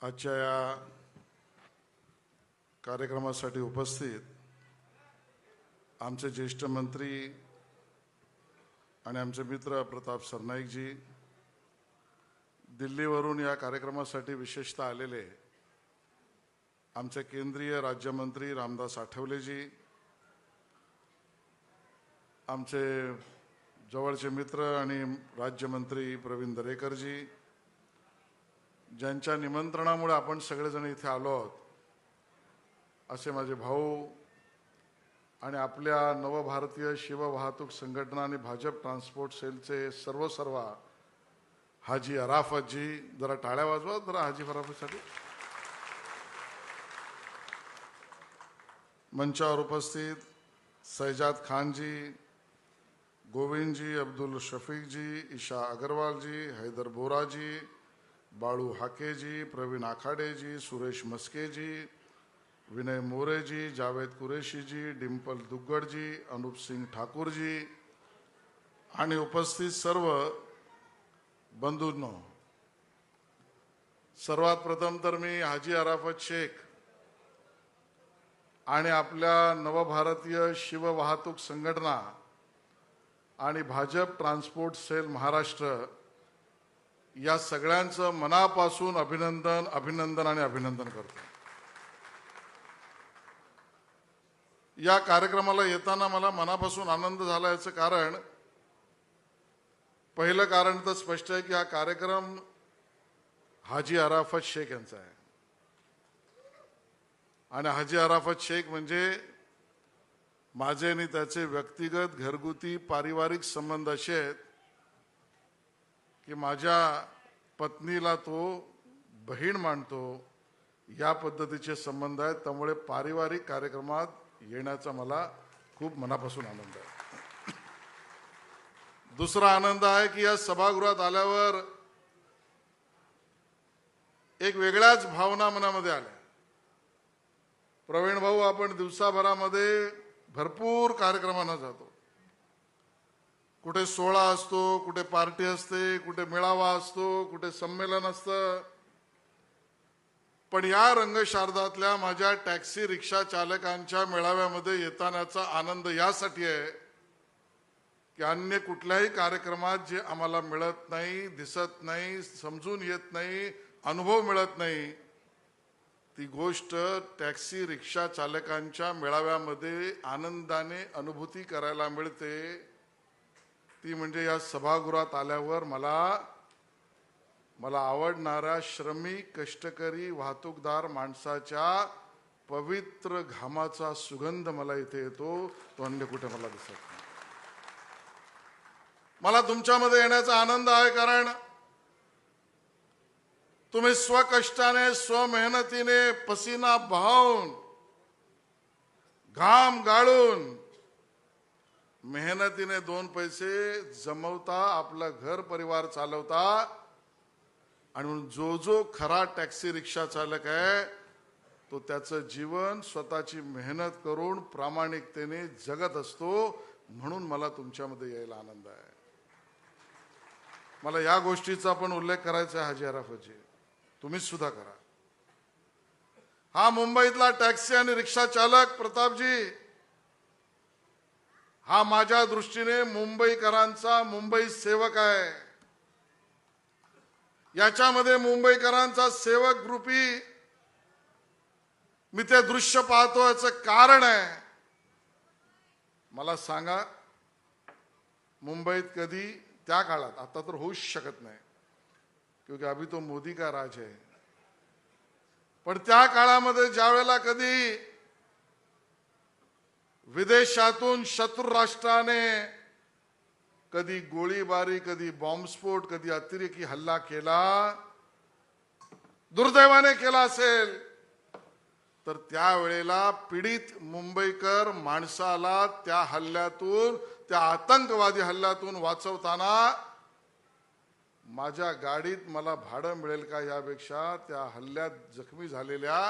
आजच्या या कार्यक्रमासाठी उपस्थित आमचे ज्येष्ठ मंत्री आणि आमचे मित्र प्रताप सरनाईकजी, दिल्लीवरून या कार्यक्रमासाठी विशेषतः आलेले आमचे केंद्रीय राज्यमंत्री रामदास आठवलेजी, आमचे जवळचे मित्र आणि राज्यमंत्री प्रवीण दरेकरजी, ज्यांच्या निमंत्रणामुळे आपण सगळेजण इथे आलो आहोत, असे माझे भाऊ आणि आपल्या नवभारतीय शिववाहतूक संघटना आणि भाजप ट्रान्सपोर्ट सेलचे सर्व हाजी अराफतजी, जरा टाळ्या वाजवा जरा हाजी अराफतसाठी. मंचावर उपस्थित सैजाद खानजी, गोविंदजी, अब्दुल शफीकजी, ईशा अग्रवालजी, हैदर बोराजी, बाळू हाकेजी, प्रवीण आखाडेजी, सुरेश मस्केजी, विनय मोरेजी, जावेद कुरेशीजी, डिंपल दुग्गडजी, अनुप सिंग ठाकूरजी आणि उपस्थित सर्व बंधूंनो, सर्वात प्रथम तर मी हाजी अराफत शेख आणि आपल्या नवभारतीय शिववाहतूक संघटना आणि भाजप ट्रान्सपोर्ट सेल महाराष्ट्र या सगळ्यांचं मनापासून अभिनंदन करतो. या कार्यक्रमाला येताना मला मनापासून आनंद झाला. याचं कारण, पहिलं कारण तर स्पष्ट आहे की हा कार्यक्रम हाजी अराफत शेख यांचा आहे आणि हाजी अराफत शेख म्हणजे माझे आणि त्याचे व्यक्तिगत घरगुती पारिवारिक संबंध असे आहेत की माझ्या पत्नीला तो बहीण मानतो, या पद्धतीचे संबंध आहेत. त्यामुळे पारिवारिक कार्यक्रमात येण्याचा मला खूप मनापासून आनंद आहे. दुसरा आनंद आहे की या सभागृहात आल्यावर एक वेगळ्याच भावना मनामध्ये आल्या. प्रवीण भाऊ, आपण दिवसाभरामध्ये भरपूर कार्यक्रमांना जातो. कुठे सोहळा असतो, कुठे पार्टी असते, कुठे मेळावा असतो, कुठे संमेलन असतं. पण या रंगशारदातल्या माझ्या टॅक्सी रिक्षा चालकांच्या मेळाव्यामध्ये येतानाचा आनंद यासाठी आहे की अन्य कुठल्याही कार्यक्रमात जे आम्हाला मिळत नाही, दिसत नाही, समजून येत नाही, अनुभव मिळत नाही, ती गोष्ट टॅक्सी रिक्षा चालकांच्या मेळाव्यामध्ये आनंदाने अनुभूती करायला मिळते. ती म्हणजे या सभागृहात आल्यावर मला आवडणाऱ्या श्रमिक कष्टकरी वाहतूकदार माणसाच्या पवित्र घामाचा सुगंध मला इथे येतो, तो अन्य कुठे मला दिसत नाही. मला तुमच्यामध्ये येण्याचा आनंद आहे कारण तुम्ही स्वकष्टाने, स्वमेहनतीने, पसीना बहावून, घाम गाळून, मेहनतीने दोन पैसे जमवता, आपला घर परिवार चालवता. आणि म्हणून जो खरा टॅक्सी रिक्षा चालक आहे तो त्याचं जीवन स्वतःची मेहनत करून प्रामाणिकतेने जगत असतो. म्हणून मला तुमच्यामध्ये यायला आनंद आहे. मला या गोष्टीचा पण उल्लेख करायचा आहे हाजी अराफतजी, तुम्हीच सुद्धा करा. हा मुंबईतला टॅक्सी आणि रिक्षा चालक प्रतापजी, हा माझ्या दृष्टीने मुंबईकरांचा मुंबई सेवक आहे. याच्यामध्ये मुंबईकरांचा सेवक ग्रुपी मी ते दृश्य पाहतो. याचं कारण आहे, मला सांगा, मुंबईत कधी त्या काळात, आता तर होऊच शकत नाही क्योंकि अभी तो मोदी का राज है, पण त्या काळामध्ये ज्या वेळेला कधी विदेशातून शत्रू राष्ट्राने कधी गोळीबारी, कधी बॉम्बस्फोट, कधी अतिरेकी हल्ला केला, दुर्दैवाने केला असेल, तर त्यावेळेला पीडित मुंबईकर माणसाला त्या हल्ल्यातून, त्या आतंकवादी हल्ल्यातून वाचवताना माझ्या गाडीत मला भाडं मिळेल का यापेक्षा त्या हल्ल्यात जखमी झालेल्या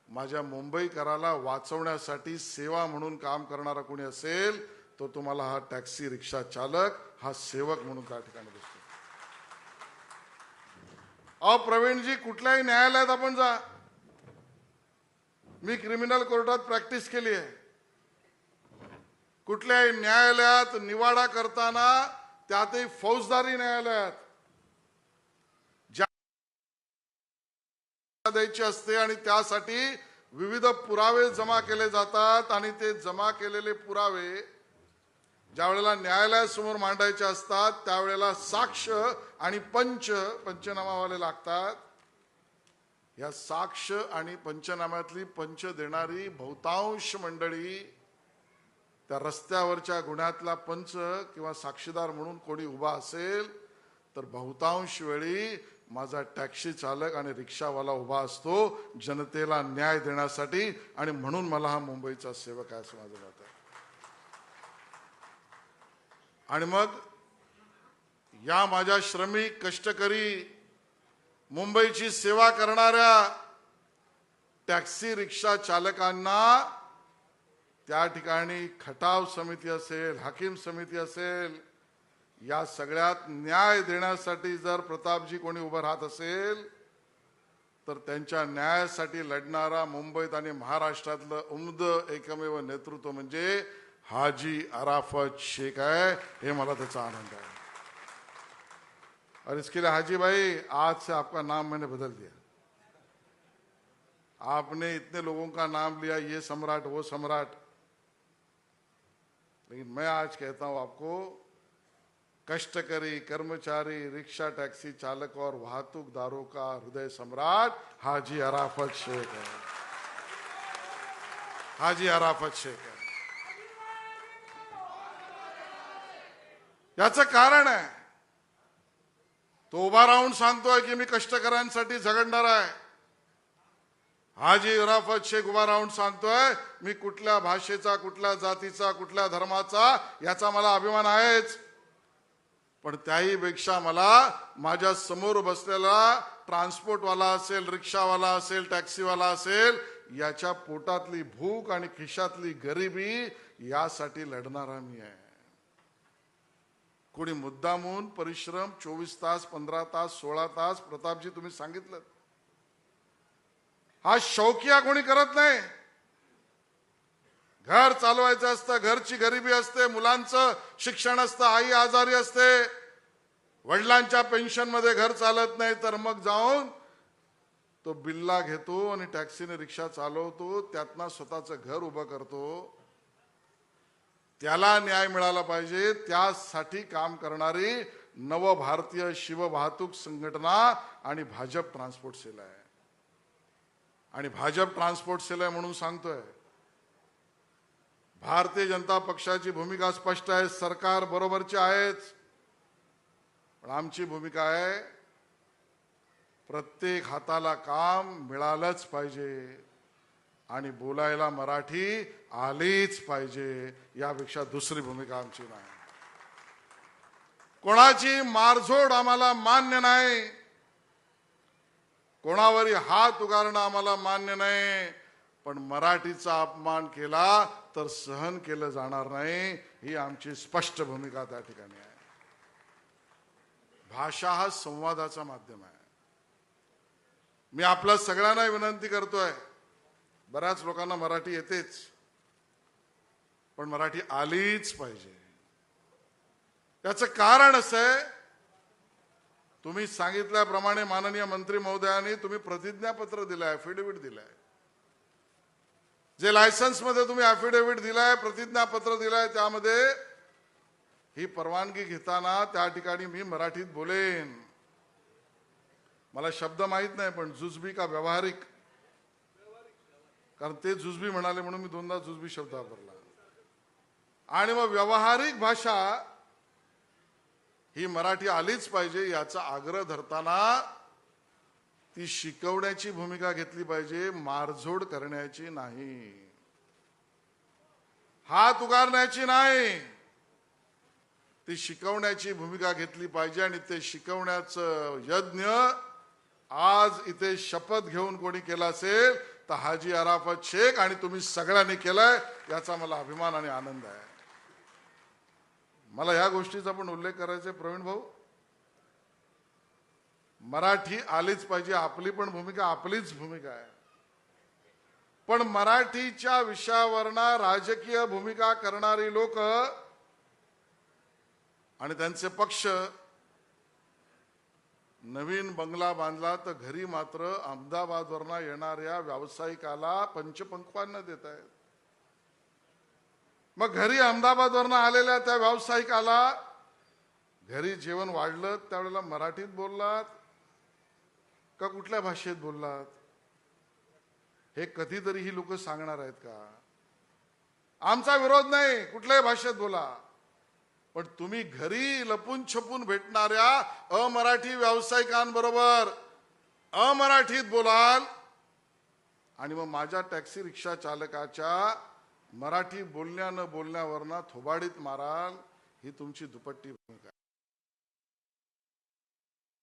माझ्या मुंबईकराला वाचवण्यासाठी सेवा म्हणून काम करणारा कोणी असेल तो तुम्हाला हा टॅक्सी रिक्षा चालक, हा सेवक म्हणून त्या ठिकाणी दिसतो. अहो प्रवीणजी, कुठल्याही न्यायालयात आपण जा. मी क्रिमिनल कोर्टात प्रॅक्टिस केली आहे. कुठल्याही न्यायालयात निवाडा करताना, त्यातही फौजदारी न्यायालयात, द्यायची असते आणि त्यासाठी विविध पुरावे जमा केले जातात आणि ते जमा केलेले पुरावे ज्या वेळेला न्यायालयासमोर मांडायचे असतात त्यावेळेला साक्ष आणि पंचनामावाले लागतात. या साक्ष आणि पंचनाम्यातली पंच देणारी बहुतांश मंडळी त्या रस्त्यावरच्या गुन्ह्यातला पंच किंवा साक्षीदार म्हणून कोणी उभा असेल तर बहुतांश वेळी माझा टॅक्सी चालक आणि रिक्षावाला उभा असतो जनतेला न्याय देण्यासाठी. आणि म्हणून मला हा मुंबईचा सेवक आहे असं माझं मत आहे. आणि मग या माझ्या श्रमिक कष्टकरी मुंबईची सेवा करणाऱ्या टॅक्सी रिक्षा चालकांना त्या ठिकाणी खटाव समिती असेल, हाकीम समिती असेल, या सगळ्यात न्याय देण्यासाठी जर प्रतापजी कोणी उभं राहत असेल तर त्यांच्या न्यायासाठी लढणारा मुंबईत आणि महाराष्ट्रातलं उम्द एकमेव नेतृत्व म्हणजे हाजी अराफत शेख है. हे मला त्याचा आनंद है. और इसके लिए हाजी भाई, आज से आपका नाम मैंने बदल दिया. आपने इतने लोगों का नाम लिया, ये सम्राट वो सम्राट, लेकिन मैं आज कहता हूं आपको, कष्टकरी, कर्मचारी, रिक्शा, टैक्सी चालक और वाहतूकदारों का हृदय सम्राट हाजी अराफत शेख है. हाजी अराफत शेख है. याचं कारण आहे, तो उभा राहून सांगतोय की मी कष्टकऱ्यांसाठी झगडणार आहे. हाजी अराफत शेख उभा राहून सांगतोय मी कुठल्या भाषेचा, कुठल्या जातीचा, कुठल्या धर्माचा याचा मला अभिमान आहेच, पण त्याही पेक्षा मला माझ्या समोर बसलेला ट्रान्सपोर्टवाला असेल, रिक्षावाला असेल, टॅक्सीवाला असेल, याच्या पोटातली भूक आणि खिशातली गरिबी यासाठी लढणारा मी आहे. कोणी मुद्दामून परिश्रम 24 तास, 15 तास, 16 तास, प्रतापजी तुम्ही सांगितलं, हा शौकिया कोणी करत नाही. घर चालवायचं असतं, घरची गरिबी असते, मुलांचं शिक्षण असतं, आई आजारी असते, वडिलांच्या पेन्शन मध्ये घर चालत नाही, तर मग जाऊन तो बिल्ला घेतो आणि टॅक्सीने रिक्षा चालवतो, त्यातनं स्वतःचं घर उभं करतो. त्याला न्याय मिळाला पाहिजे, त्यासाठी काम करणारी नवभारतीय शिववाहतूक संघटना आणि भाजप ट्रान्सपोर्ट सेल आहे. आणि भाजप ट्रान्सपोर्ट सेल आहे म्हणून सांगतोय, भारतीय जनता पक्षाची भूमिका स्पष्ट आहे. सरकार बरोबरची आहेच, पण आमची भूमिका आहे प्रत्येक हाताला काम मिळालंच पाहिजे आणि बोलायला मराठी आलीच पाहिजे. यापेक्षा दुसरी भूमिका आमची नाही. कोणाची मारझोड आम्हाला मान्य नाही, कोणावरही हात उगारणं आम्हाला मान्य नाही, पण मराठीचा अपमान केला तर सहन केलं जाणार नाही. ही आमची स्पष्ट भूमिका त्या ठिकाणी आहे. भाषा हा संवादाचा माध्यम आहे. मी आपल्या सगळ्यांना विनंती करतोय, बऱ्याच लोकांना मराठी येतेच, पण मराठी आलीच पाहिजे. याचं कारण असं आहे, तुम्ही सांगितल्याप्रमाणे माननीय मंत्री महोदयांनी तुम्ही प्रतिज्ञापत्र दिलंय, ॲफिडेव्हिट दिलंय. जे लायसन्स मध्ये तुम्ही ॲफिडेव्हिट दिलाय, प्रतिज्ञापत्र दिलाय, त्यामध्ये ही परवानगी घेताना त्या ठिकाणी मी मराठीत बोलेन. मला शब्द माहित नाही, पण जुजबी का व्यावहारिक, कारण ते जुजबी म्हणाले म्हणून मी दोनदा जुजबी शब्द वापरला. आणि मग व्यावहारिक भाषा ही मराठी आलीच पाहिजे याचा आग्रह धरताना ती शिकवण्याची भूमिका घेतली पाहिजे, मारझोड करण्याची नाही, हात उगारण्याची नाही. ती शिकवण्याची भूमिका घेतली पाहिजे. आणि ते शिकवण्याचं यज्ञ आज इथे शपथ घेऊन कोणी केला असेल तर हाजी अराफत शेख आणि तुम्ही सगळ्यांनी केलंय, याचा मला अभिमान आणि आनंद आहे. मला या गोष्टीचा पण उल्लेख करायचा आहे प्रवीण भाऊ. मराठी आलीच पाहिजे, आपली पण भूमिका आपलीच भूमिका आहे. पण मराठीच्या विषयावरना राजकीय भूमिका करणारी लोक आणि त्यांचे पक्ष नवीन बंगला बांधला तर घरी मात्र अहमदाबादवरना येणाऱ्या व्यावसायिकाला पंचपंखवान देत आहेत. मग घरी अहमदाबादवरनं आलेल्या त्या व्यावसायिकाला घरी जेवण वाढलं त्यावेळेला मराठीत बोललात का कुठल्या भाषेत बोललात, हे कधीतरी ही लोक सांगणार आहेत का? आमचा विरोध नाही, कुठल्याही भाषेत बोला, पण तुम्ही घरी लपून छपून भेटणाऱ्या अमराठी व्यावसायिकांबरोबर अमराठीत बोलाल आणि मग माझ्या टॅक्सी रिक्षा चालकाच्या मराठी बोलण्या न बोलण्यावरना थोबाडीत माराल, ही तुमची दुपट्टी भूमिका आहे.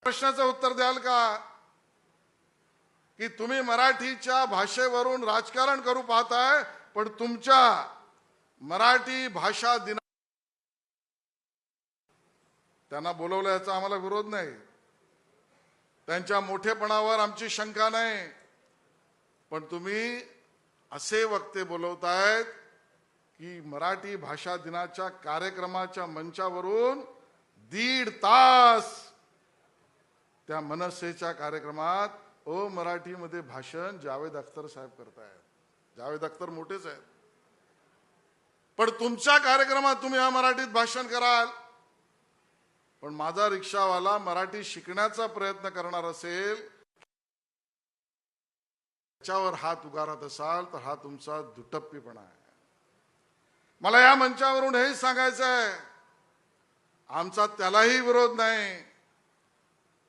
प्रश्नाचं उत्तर द्याल का की तुम्ही मराठीच्या भाषेवरून राजकारण करू पाहताय, पण तुमच्या मराठी भाषा दिन त्यांना बोलवलं याचा आम्हाला विरोध नाही, त्यांच्या मोठेपणावर आमची शंका नाही, पण तुम्ही असे वक्ते बोलवतायत की मराठी भाषा दिनाच्या कार्यक्रमाच्या मंचावरून 1.5 तास त्या मनसेच्या कार्यक्रमात मराठीमध्ये भाषण जावेद अख्तर साहेब करतायत. जावेद अख्तर मोठेच आहेत, पण तुमच्या कार्यक्रमात तुम्ही मराठीत भाषण कराल. पण माझा रिक्षावाला मराठी शिकण्याचा प्रयत्न करणार असेल, त्याच्यावर हात उगारत असाल तर हा तुमचा दुटप्पीपणा आहे. मला या मंचावरून हेही सांगायचं आहे, आमचा त्यालाही विरोध नाही,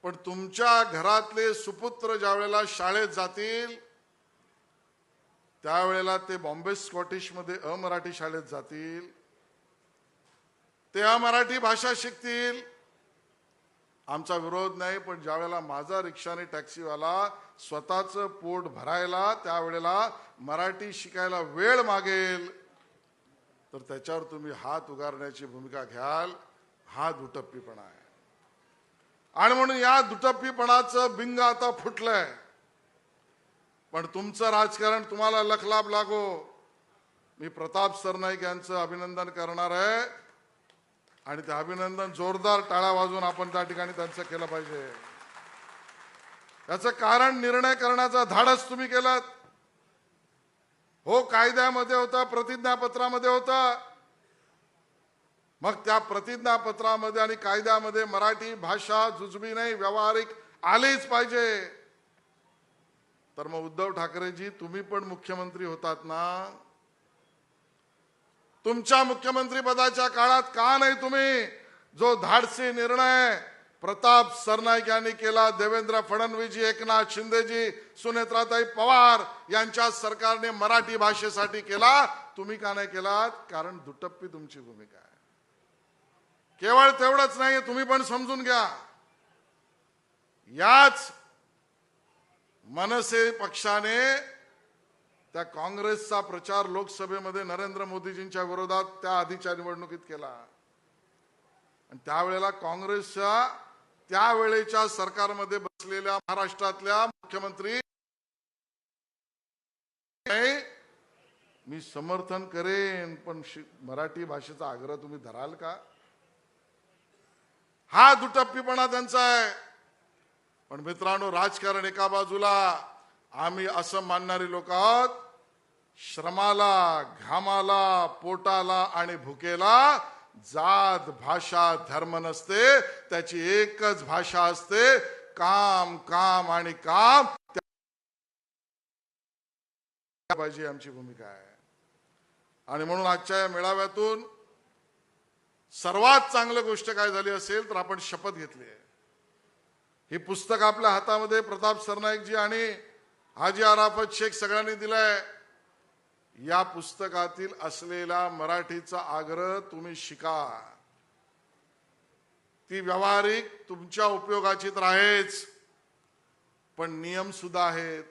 पण तुमच्या घरातले सुपुत्र ज्यावेळेला शाळेत जातील त्यावेळेला ते बॉम्बे स्कॉटिश मध्ये अमराठी शाळेत जातील, ते अमराठी भाषा शिकतील, आमचा विरोध नाही. पण ज्यावेळेला माझा रिक्षाने टॅक्सीवाला स्वतःचं पोट भरायला त्यावेळेला मराठी शिकायला वेळ मागेल तर त्याच्यावर तुम्ही हात उगारण्याची भूमिका घ्याल, हा दुटप्पीपणा आहे. आणि म्हणून या दुटप्पीपणाचं बिंग आता फुटलंय. पण तुमचं राजकारण तुम्हाला लखलाभ लागो. मी प्रताप सरनाईक यांचं अभिनंदन करणार आहे आणि ते अभिनंदन जोरदार टाळ्या वाजवून आपण त्या ठिकाणी त्यांचं केलं पाहिजे. याचं कारण निर्णय करण्याचा धाडस तुम्ही केलं. हो, कायद्यामध्ये होता, प्रतिज्ञापत्रामध्ये होता, मग त्या प्रतिज्ञापत्रामध्ये आणि कायद्यामध्ये मराठी भाषा जुजबी नाही, व्यावहारिक आलीच पाहिजे. तर मग उद्धव ठाकरेजी तुम्ही पण मुख्यमंत्री होतात ना, तुमच्या मुख्यमंत्री पदाच्या काळात का नाही तुम्ही जो धाडसी निर्णय प्रताप सरनाईक यांनी केला, देवेंद्र फडणवीसजी, एकनाथ शिंदेजी, सुनेत्राताई पवार यांच्या सरकारने मराठी भाषेसाठी केला, तुम्ही का नाही केलात? कारण दुटप्पी तुमची भूमिका आहे. केवळ तेवढंच नाही, तुम्ही पण समजून घ्या, याच मनसे पक्षाने त्या काँग्रेसचा प्रचार लोकसभेमध्ये नरेंद्र मोदीजींच्या विरोधात त्या आधीच्या निवडणुकीत केला. आणि त्यावेळेला काँग्रेसच्या त्यावेळेच्या सरकारमध्ये बसलेल्या महाराष्ट्रातल्या मुख्यमंत्री मी समर्थन करेन, पण मराठी भाषेचा आग्रह तुम्ही धराल का? हा दुटप्पीपणा त्यांचा आहे. पण मित्रांनो, राजकारण एका बाजूला, आम्ही असं मानणारी लोक आहोत, श्रमाला, घामाला, पोटाला आणि भुकेला जात भाषा धर्म नसते, त्याची एकच भाषा असते, काम काम आणि काम. पाहिजे आमची भूमिका आहे. आणि म्हणून आजच्या या मेळाव्यातून सर्वात चांगली गोष्ट काय झाली असेल तर आपण शपथ घेतली आहे. ही पुस्तक आपल्या हातामध्ये प्रताप सरनाईकजी आणि हाजी आराफत शेख सगळ्यांनी दिलंय. या पुस्तकातील असलेला मराठीचा आग्रह तुम्ही शिका. ती व्यावहारिक तुमच्या उपयोगाची तर आहेच, पण नियम सुद्धा आहेत.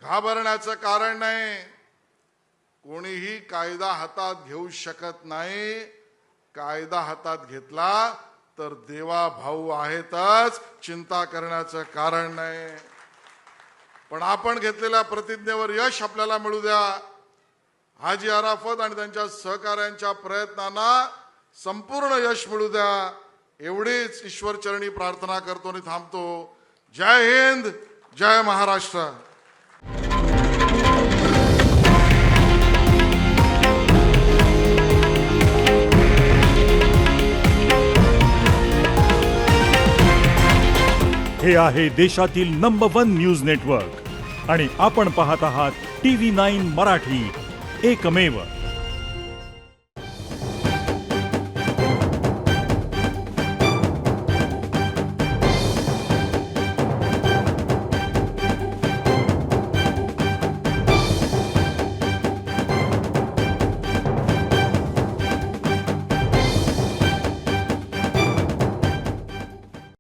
घाबरण्याचं कारण नाही. कोणीही कायदा हातात घेऊ शकत नाही. कायदा हातात घेतला तर देवा भाऊ आहेतच, चिंता करण्याचं कारण नाही. पण आपण घेतलेल्या प्रतिज्ञेवर यश आपल्याला मिळू द्या. हाजी अराफत आणि त्यांच्या सहकाऱ्यांच्या प्रयत्नांना संपूर्ण यश मिळू द्या, एवढीच ईश्वरचरणी प्रार्थना करतो आणि थांबतो. जय हिंद, जय महाराष्ट्र. हे आहे देशातील नंबर 1 न्यूज नेटवर्क आणि आपण पाहत आहात TV9 मराठी, एकमेव.